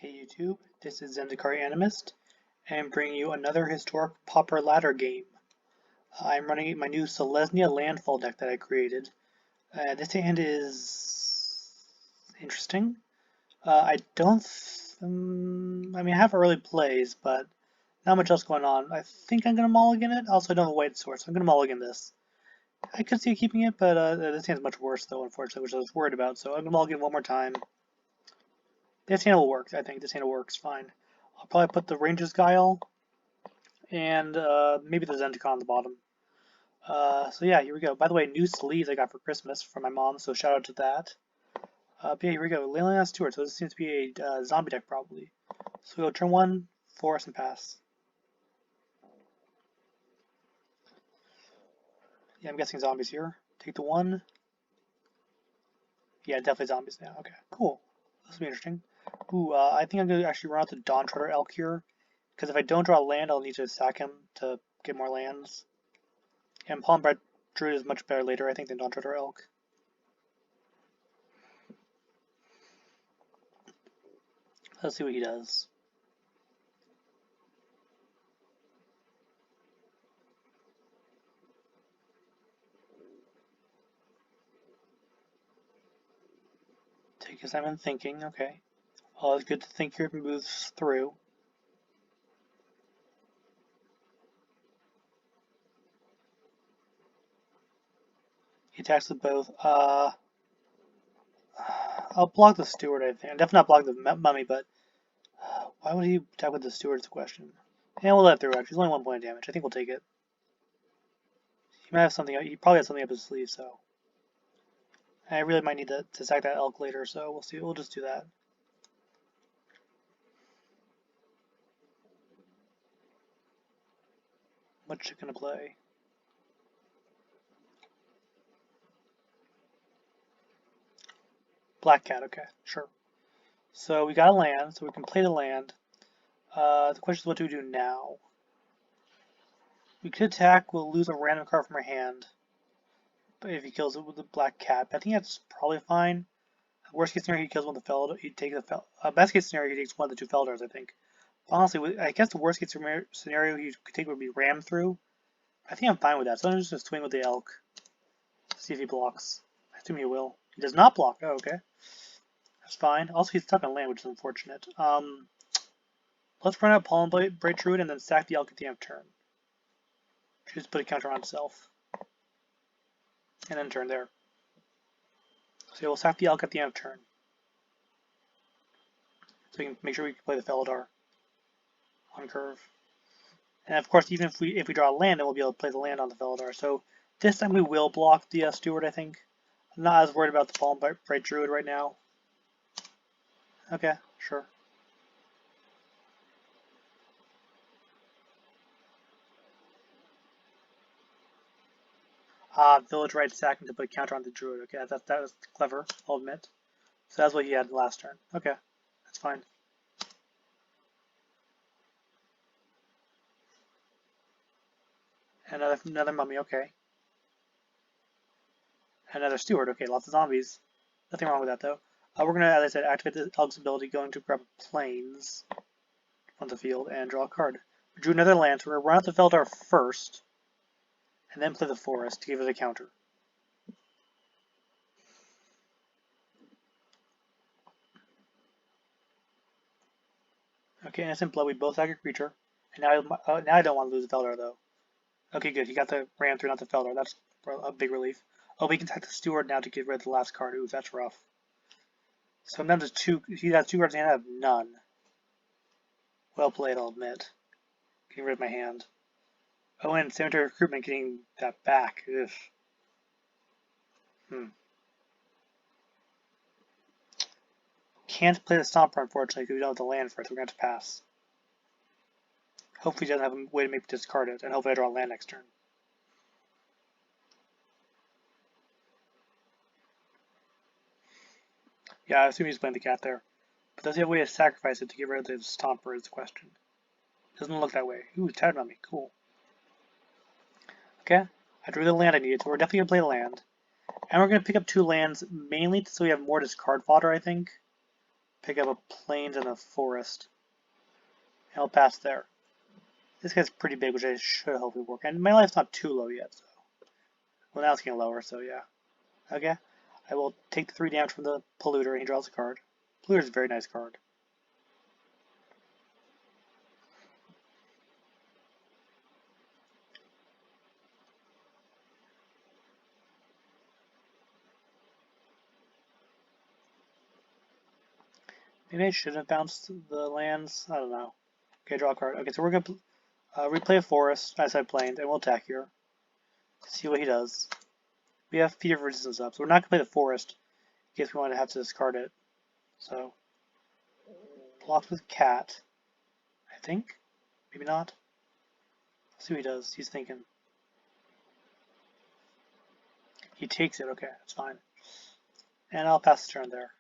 Hey YouTube, this is Zendikon Animist, and I'm bringing you another historic Pauper ladder game. I'm running my new Selesnya Landfall deck that I created. This hand is interesting. I don't, I mean I have early plays, but not much else going on. I think I'm going to mulligan it. Also, I don't have a white source, so I'm going to mulligan this. I could see keeping it, but this hand's much worse though, unfortunately, which I was worried about, so I'm going to mulligan one more time. This handle works, I think. This handle works fine. I'll probably put the Ranger's Guile and maybe the Zendikon on the bottom. So yeah, here we go. By the way, new sleeves I got for Christmas from my mom, so shout out to that. But yeah, here we go. Llanowar Steward, so this seems to be a zombie deck probably. So we go turn 1, forest, and pass. Yeah, I'm guessing zombies here. Take the 1. Yeah, definitely zombies now. Okay, cool. This will be interesting. Ooh, I think I'm going to actually run out the Dawntreader Elk here. Because if I don't draw land, I'll need to sack him to get more lands. And Pollenbright Druid is much better later, I think, than Dawntreader Elk. Let's see what he does. Take his time in thinking, okay. Always good to think your moves through. He attacks with both. I'll block the Steward, I think. I'm definitely not block the Mummy, but why would he attack with the Steward is the question. And we'll let it through, actually. He's only 1 point of damage. I think we'll take it. He might have something, he probably has something up his sleeve, so. I really might need to sack that Elk later, so we'll see. We'll just do that. What's it gonna play? Black Cat, okay, sure. So we got a land, so we can play the land. The question is, what do we do now? We could attack, we'll lose a random card from our hand. But if he kills it with the Black Cat, I think that's probably fine. Worst case scenario, he kills one of the Felidar. He'd take the best case scenario, he takes one of the 2 Felidars, I think. But honestly, I guess the worst case scenario he could take would be Ram through. I think I'm fine with that, so I'm just going to swing with the Elk. See if he blocks. I assume he will. He does not block. Oh, okay. That's fine. Also, he's stuck on land, which is unfortunate. Let's run out Pollenbright Druid and then sack the Elk at the end of turn. Just put a counter on itself. And then turn there. So we'll sack the Elk at the end of turn. So we can make sure we can play the Felidar on curve. And of course, even if we draw a land, then we'll be able to play the land on the Felidar. So this time we will block the Steward, I think. I'm not as worried about the Pollenbright Druid right now. Okay, sure. Village right sacking to put a counter on the Druid. Okay, that was clever, I'll admit. So that's what he had last turn. Okay, that's fine. Another Mummy, okay. Another Steward, okay, lots of zombies. Nothing wrong with that though. We're gonna, as I said, activate the Elk's ability, going to grab Plains on the field and draw a card. We drew another land, so we're gonna run out the Felidar first, and then play the Forest to give it a counter. Okay, Innocent Blood, we both sack a creature. And now I don't want to lose the Felidar though. Okay, good, he got the Ram through, not the Felidar. That's a big relief. Oh, we can attack the Steward now to get rid of the last card. Ooh, that's rough. So I'm down to 2. He has 2 cards and I have none. Well played, I'll admit. Getting rid of my hand. Oh, and Cemetery Recruitment getting that back. Ugh. Can't play the Stomper, unfortunately, because we don't have the land for it, so we're going to have to pass. Hopefully he doesn't have a way to make me discard it, and hopefully I draw land next turn. Yeah, I assume he's playing the cat there. But does he have a way to sacrifice it to get rid of the Stomper is the question. Doesn't look that way. Ooh, Tattered Mummy, cool. Okay, I drew the land I needed, so we're definitely going to play the land. And we're going to pick up 2 lands, mainly so we have more discard fodder, I think. pick up a plains and a forest. And I'll pass there. This guy's pretty big, which I should hopefully work. And my life's not too low yet, so. Well, now it's getting lower, so yeah. Okay. I will take the 3 damage from the Polluter and he draws a card. Polluter is a very nice card. Maybe I should have bounced the lands. I don't know. Okay, draw a card. Okay, so we're going to replay a forest. I said plains, and we'll attack here. See what he does. We have Feat of Resistance up, so we're not going to play the forest in case we want to have to discard it. So, blocks with cat. I think. Maybe not. Let's see what he does. He's thinking. He takes it. Okay, that's fine. And I'll pass the turn there.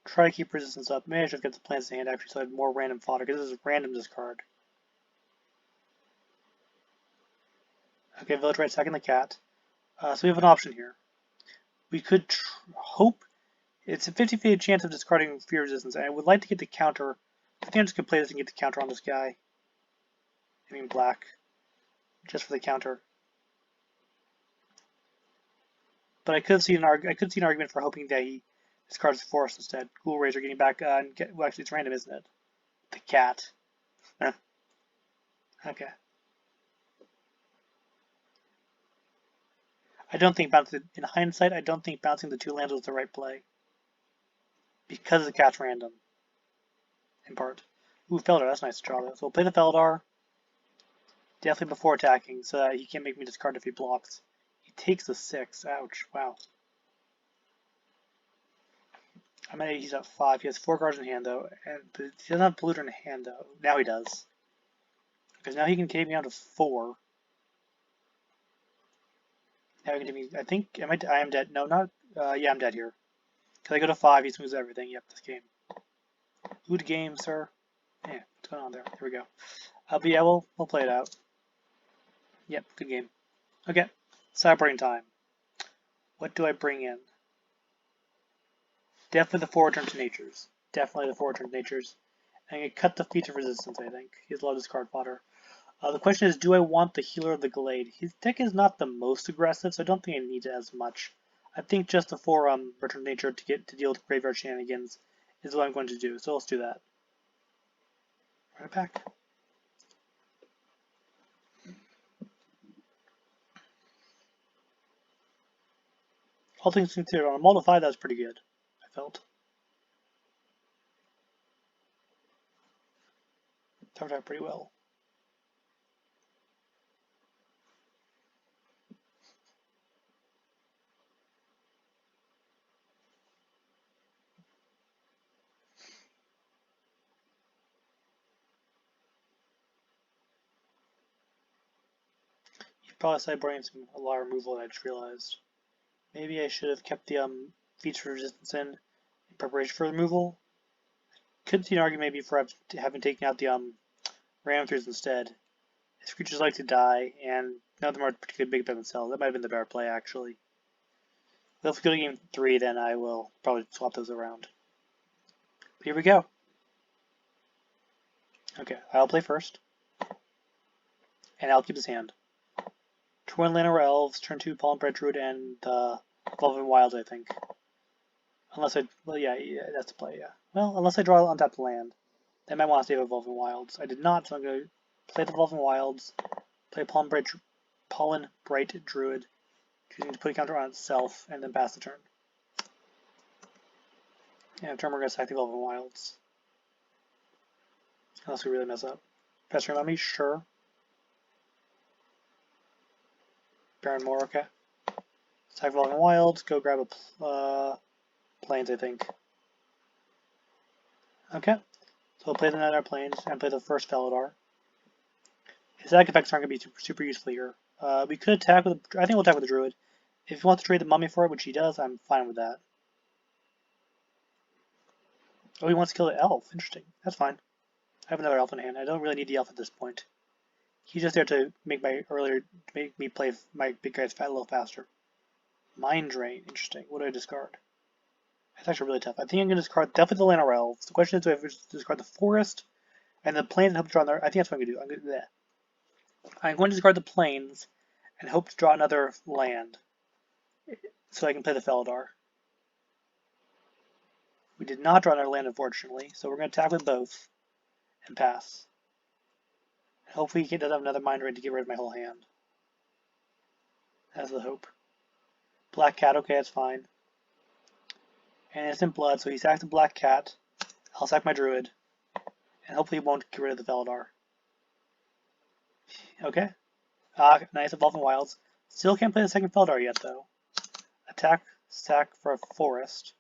Try to keep resistance up. Maybe I should get the plants in hand actually so I have more random fodder because this is random discard. Okay, Village Right attacking the cat. So we have an option here. We could hope. It's a 50-50 chance of discarding Fear Resistance, and I would like to get the counter. I think I just could play this and get the counter on this guy. I mean black. Just for the counter. But I could see an argument for hoping that he discards the forest instead. Ghoul Razor getting back and get, well, actually it's random, isn't it? The cat. Okay. I don't think bouncing, in hindsight, I don't think bouncing the 2 lands was the right play. Because the cat's random. In part. Ooh, Felidar, that's nice to draw though. So we'll play the Felidar. Definitely before attacking, so that he can't make me discard if he blocks. He takes the 6. Ouch. Wow. I'm at 8, he's at 5. He has 4 cards in hand though. And he doesn't have Polluter in hand though. Now he does. Because now he can take me down to 4. Now he can take me, I think, I am dead. No, not, yeah, I'm dead here. Because I go to 5, he smooths everything. Yep, this game. Good game, sir. Yeah, what's going on there? Here we go. But yeah, we'll play it out. Yep, good game. Okay, Sideboarding time. What do I bring in? Definitely the 4 Return to Natures. Definitely the 4 Return to Natures. And I can cut the Feat of Resistance, I think. He has a lot of discard fodder. The question is, do I want the Healer of the Glade? His deck is not the most aggressive, so I don't think I need it as much. I think just the 4 Return to Nature to deal with Graveyard Shenanigans is what I'm going to do. So let's do that. Right back. All things considered, on a mull to 5, that was pretty good, I felt. Turned out pretty well. You probably sideboarding a lot of removal, and I just realized. Maybe I should have kept the Feats of Resistance in preparation for removal. Could see an argument maybe for having taken out the Ramthers instead. His creatures like to die, and none of them are particularly big by themselves. That might have been the better play, actually. But if we go to game 3, then I will probably swap those around. But here we go. Okay, I'll play first. And I'll keep his hand. Turn 1 Llanowar Elves, turn 2 Pollenbright Druid, and Evolving Wilds, I think. Unless I, well, yeah, that's the play, yeah. Well, unless I draw untapped land. I might want to save Evolving Wilds. I did not, so I'm going to play the Evolving Wilds, play Pollenbright Druid, choosing to put a counter on itself, and then pass the turn. And turn we're going to sack the Evolving Wilds. Unless we really mess up. Pass turn on me? Sure. Baron more, okay. Sack Evolving Wilds, go grab a plains, I think. Okay. So we'll play the Nightmare Plains and play the first Felidar. His attack effects aren't going to be super useful here. We could attack with, I think we'll attack with the Druid. If he wants to trade the Mummy for it, which he does, I'm fine with that. Oh, he wants to kill the Elf. Interesting. That's fine. I have another Elf in hand. I don't really need the Elf at this point. He's just there to make me play my big guys a little faster. Mind Drain. Interesting. What do I discard? It's actually really tough. I think I'm going to discard definitely the Llanowar Elves. The question is, do I discard the Forest and the Plains and hope to draw another? I think that's what I'm going to do. I'm going to discard the Plains and hope to draw another land so I can play the Felidar. We did not draw another land, unfortunately, so we're going to attack with both and pass. And hopefully he doesn't have another Mind Raid to get rid of my whole hand. That's the hope. Black Cat, okay, that's fine. And it's in blood, so he sacks the Black Cat. I'll sack my Druid. And hopefully he won't get rid of the Felidar. Okay. Nice, Evolving Wilds. Still can't play the second Felidar yet, though. Attack, sack for a Forest.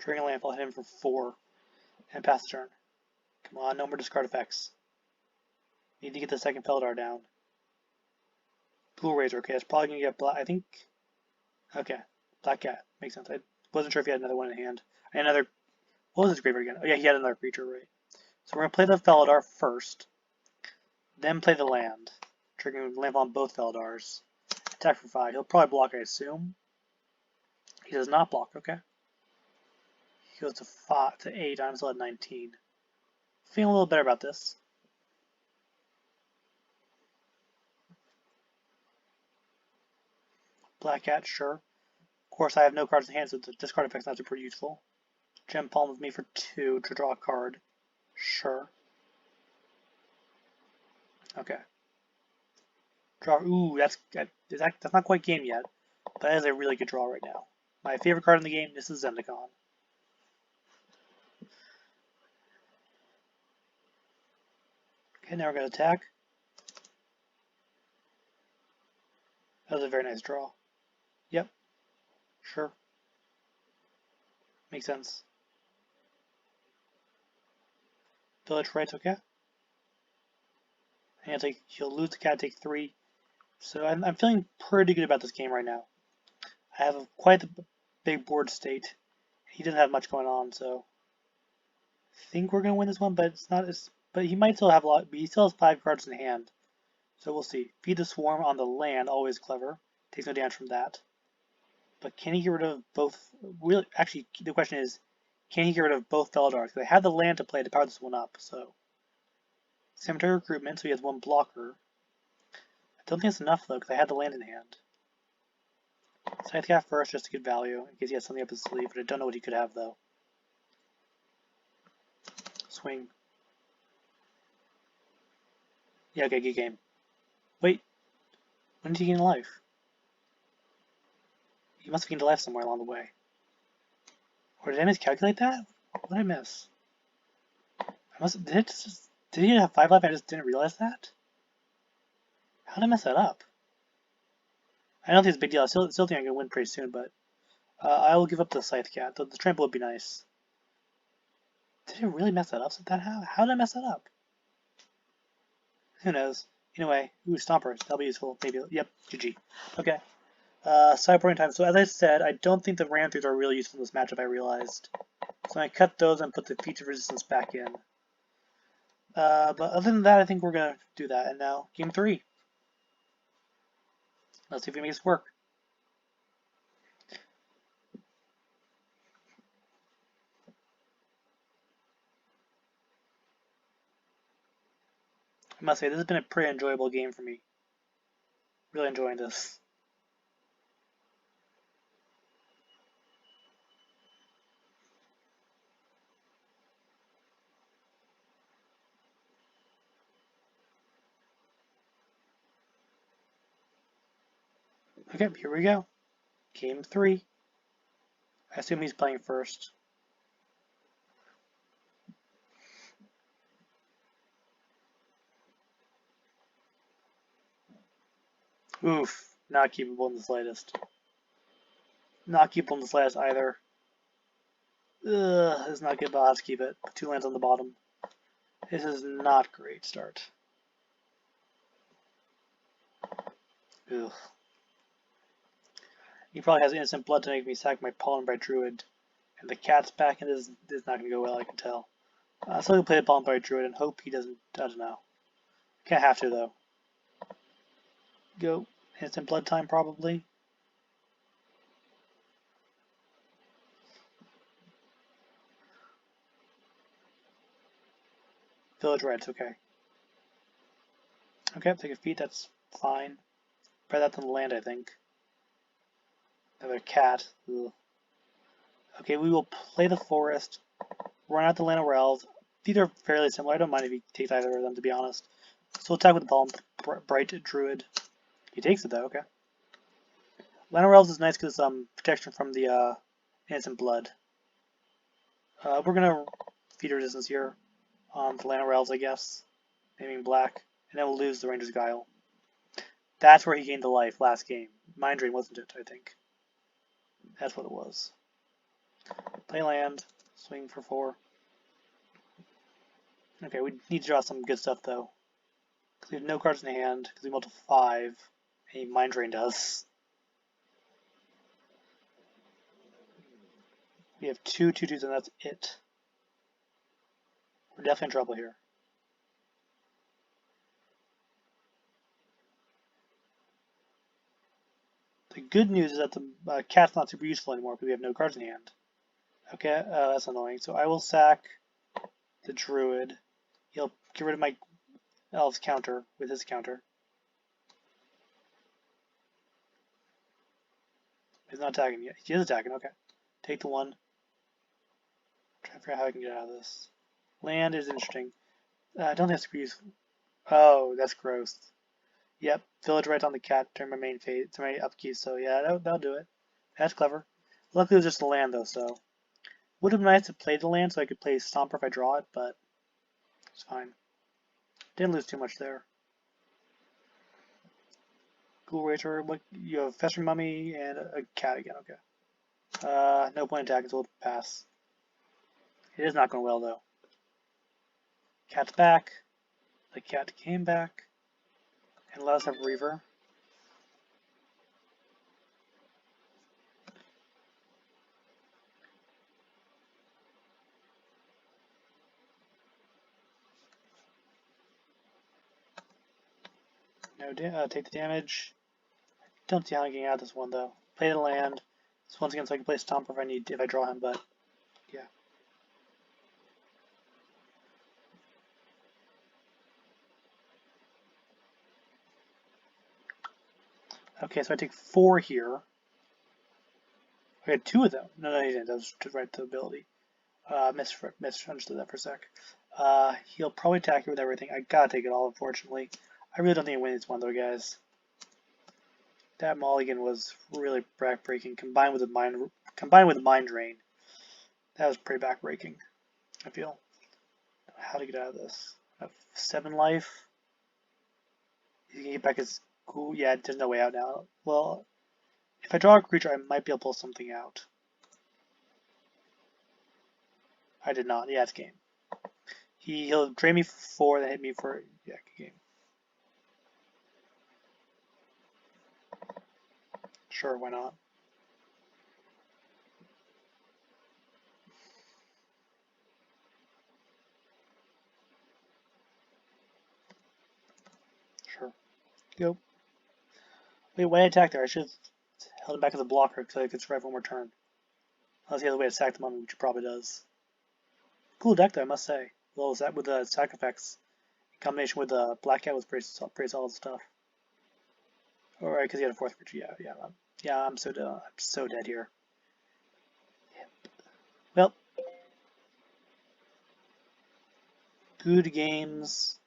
Triggering Landfall, hit him for 4. And pass the turn. Come on, no more discard effects. Need to get the second Felidar down. Blue Razor, okay, that's probably going to get black, I think. Okay, Black Cat, makes sense. I wasn't sure if he had another one in hand. Another, what was his graveyard again? Oh yeah, he had another creature, right. So we're going to play the Felidar first. Then play the land. Triggering Landfall on both Felidars. Attack for 5. He'll probably block, I assume. He does not block, okay. He goes to 5 to 8. I'm still at 19. Feeling a little better about this. Black Cat, sure. Of course, I have no cards in hand, so the discard effect's not super useful. Gem Palm with me for 2 to draw a card. Sure. Okay. Draw. Ooh, that's not quite game yet, but that is a really good draw right now. My favorite card in the game. This is Zendikon. Okay, now we're going to attack. That was a very nice draw. Yep. Sure. Makes sense. Village Rights, okay. And he'll lose the cat, take 3. So I'm feeling pretty good about this game right now. I have quite a big board state. He doesn't have much going on, so I think we're gonna win this one. But it's not as. But he might still have a lot. But he still has 5 cards in hand, so we'll see. Feed the Swarm on the land, always clever. Takes no damage from that. But can he get rid of both? Really, actually, the question is, can he get rid of both Felidars? Because I have the land to play to power this one up. So Cemetery Recruitment, so he has 1 blocker. I don't think it's enough though, because I had the land in hand. Scythecat first, just to get value, in case he has something up his sleeve, but I don't know what he could have though. Swing. Yeah, okay, good game. Wait, when did he gain life? He must have gained a life somewhere along the way. Or did I miscalculate that? What did I miss? Did he have 5 life? I just didn't realize that? How did I mess that up? I don't think it's a big deal. I still think I'm going to win pretty soon, but I will give up the Scythecat. The trample would be nice. Did I really mess that up? How did I mess that up? Who knows? Anyway, ooh, Stomper. That'll be useful. Maybe. Yep, GG. Okay. Sideboarding time. So as I said, I don't think the Ramthers are really useful in this matchup, I realized. So I cut those and put the feature resistance back in. But other than that, I think we're going to do that. And now, game 3. Let's see if we can make this work. I must say, this has been a pretty enjoyable game for me. Really enjoying this. Okay, here we go. Game 3. I assume he's playing first. Oof, not keepable in the slightest. Not keepable in the slightest either. Ugh, it's not good, but I'll have to keep it. Put 2 lands on the bottom. This is not a great start. Ugh. He probably has instant blood to make me sack my Pollenbright Druid. And the cat's back, and this is not going to go well, I can tell. So I'll play the Pollenbright Druid and hope he doesn't, I don't know. Can't have to, though. Go. Instant blood time, probably. Village Reds, okay. Okay, take a feat, that's fine. Better that than land, I think. Another cat. Ugh. Okay, we will play the forest, run out the Llanowar Elves. These are fairly similar. I don't mind if he takes either of them, to be honest. So we'll attack with the Pollenbright Druid. He takes it though, okay. Llanowar Elves is nice because protection from the innocent blood. We're gonna feed resistance here on the Llanowar Elves, I guess. Naming black. And then we'll lose the Ranger's Guile. That's where he gained the life last game. Mind Drain, wasn't it, I think. That's what it was. Play land. Swing for 4. Okay, we need to draw some good stuff though. Because we have no cards in hand, because we multiple 5. And Mind Drain does. We have 2 2/2s and that's it. We're definitely in trouble here. The good news is that the cat's not super useful anymore because we have no cards in hand. Okay, that's annoying. So I will sack the Druid. He'll get rid of my Elf's counter with his counter. He's not attacking yet. He is attacking, okay. Take the 1. Try to figure out how I can get out of this. Land is interesting. I don't think that's super useful. Oh, that's gross. Yep, village right on the cat during my main phase, to my upkeep, so yeah, that'll do it. That's clever. Luckily it was just the land though, so. Would have been nice to play the land so I could play Stomper if I draw it, but it's fine. Didn't lose too much there. Ghoul Rager, what, you have Festering Mummy and a cat again, okay. No point attacking, so we'll pass. It is not going well though. Cat's back. The cat came back. And let us have Reaver. No, take the damage. Don't see how I'm getting out of this one though. Play the land. So once again, so I can play Stomper if I draw him, but yeah. Okay, so I take 4 here. I had 2 of them. No, he didn't. That was to write the ability. Misunderstood that for a sec. He'll probably attack you with everything. I gotta take it all, unfortunately. I really don't think I win this one though, guys. That mulligan was really backbreaking, combined with the mind drain. That was pretty backbreaking, I feel. How to get out of this? I have 7 life. He can get back his cool. Yeah, there's no way out now. Well, if I draw a creature, I might be able to pull something out. I did not. Yeah, it's game. He'll drain me for 4, then hit me for yeah, game. Sure, why not? Sure. Go. Wait, why attack there? I should have held him back as a blocker so I could survive 1 more turn. Unless he has a way to sack the mummy, which he probably does. Cool deck though, I must say. Well, that with the sack effects in combination with the Black Cat was pretty solid stuff. Alright, because he had a 4th creature. Yeah, I'm so dead here. Yep. Well, good games.